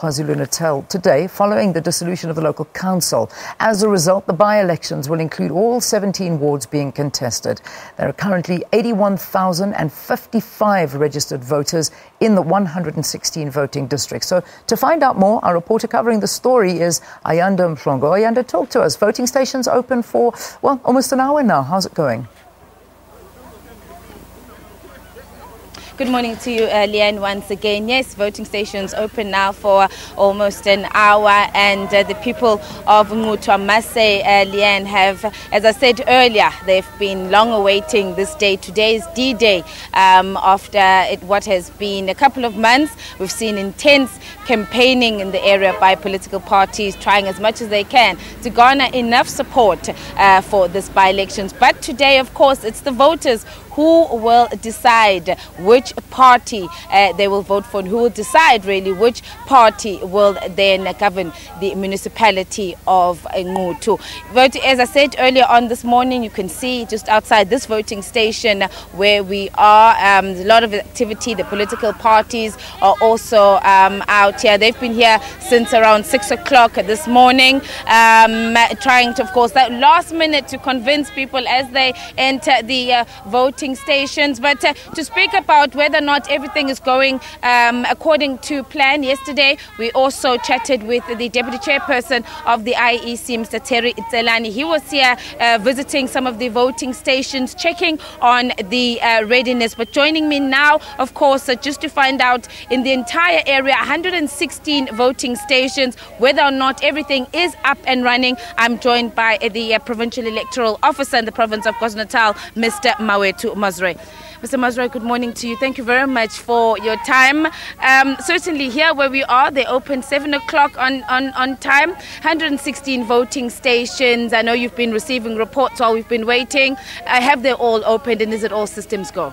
KwaZulu-Natal today following the dissolution of the local council. As a result, the by-elections will include all 17 wards being contested. There are currently 81,055 registered voters in the 116 voting districts. So to find out more, our reporter covering the story is Ayanda Mhlongo. Ayanda, talk to us. Voting stations open for, well, almost an hour now. How's it going? Good morning to you, Leanne, once again. Yes, voting stations open now for almost an hour, and the people of Nquthu Municipality, Leanne, have, as I said earlier, they've been long awaiting this day. Today is D-Day. After what has been a couple of months, we've seen intense campaigning in the area by political parties, trying as much as they can to garner enough support for this by-elections. But today, of course, it's the voters who will decide which party they will vote for, and who will decide really which party will then govern the municipality of Nquthu. As I said earlier on this morning, you can see just outside this voting station where we are, a lot of activity. The political parties are also out here. They've been here since around 6 o'clock this morning, trying to, of course, that last minute to convince people as they enter the voting stations. But to speak about whether or not everything is going according to plan, yesterday we also chatted with the deputy chairperson of the IEC, Mr. Terry Itzelani. He was here visiting some of the voting stations, checking on the readiness. But joining me now, of course, just to find out in the entire area, 116 voting stations, whether or not everything is up and running. I'm joined by the provincial electoral officer in the province of KwaZulu-Natal, Mr. Mawethu Mosery. Mr. Mosery, good morning to you. Thank you very much for your time. Certainly here where we are, they open 7 o'clock on time. 116 voting stations. I know you've been receiving reports while we've been waiting. Have they all opened, and is it all systems go?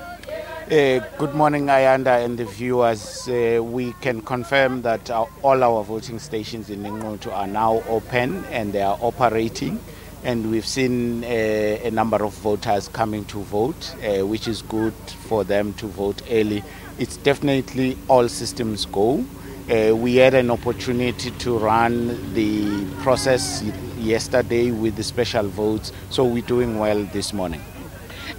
Good morning, Ayanda and the viewers. We can confirm that all our voting stations in Nquthu are now open and they are operating. And we've seen a number of voters coming to vote, which is good for them to vote early. It's definitely all systems go. We had an opportunity to run the process yesterday with the special votes, so we're doing well this morning.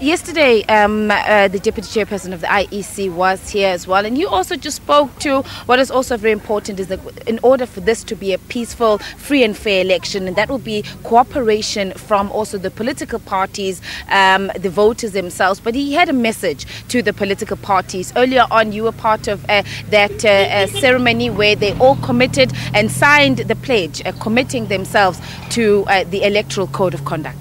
Yesterday, the deputy chairperson of the IEC was here as well, and you also just spoke to what is also very important, is that in order for this to be a peaceful, free and fair election, and that will be cooperation from also the political parties, the voters themselves. But he had a message to the political parties. Earlier on, you were part of that ceremony where they all committed and signed the pledge, committing themselves to the Electoral Code of Conduct.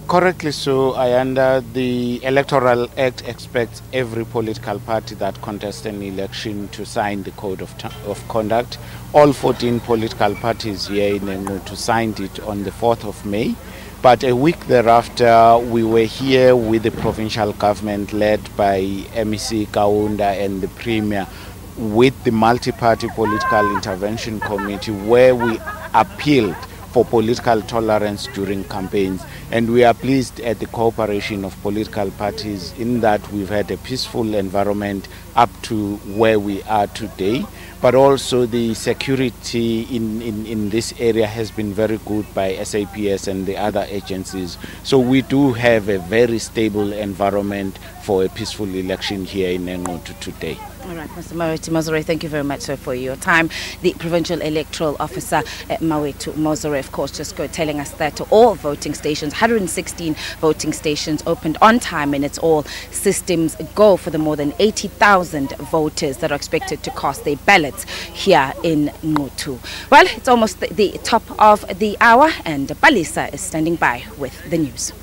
Correctly so, Ayanda. The Electoral Act expects every political party that contests an election to sign the Code of Conduct. All 14 political parties here in Nquthu signed it on the 4th of May. But a week thereafter, we were here with the provincial government led by MEC Kaunda and the Premier, with the multi-party political intervention committee, where we appealed for political tolerance during campaigns. And we are pleased at the cooperation of political parties in that we've had a peaceful environment up to where we are today. But also the security in this area has been very good by SABC and the other agencies. So we do have a very stable environment for a peaceful election here in Nquthu today. All right, Mr. Mawethu Mosery, thank you very much, sir, for your time. The provincial electoral officer, Mawethu Mosery, of course, just telling us that all voting stations, 116 voting stations, opened on time, and it's all systems go for the more than 80,000 voters that are expected to cast their ballots here in Nquthu. Well, it's almost the top of the hour, and Balisa is standing by with the news.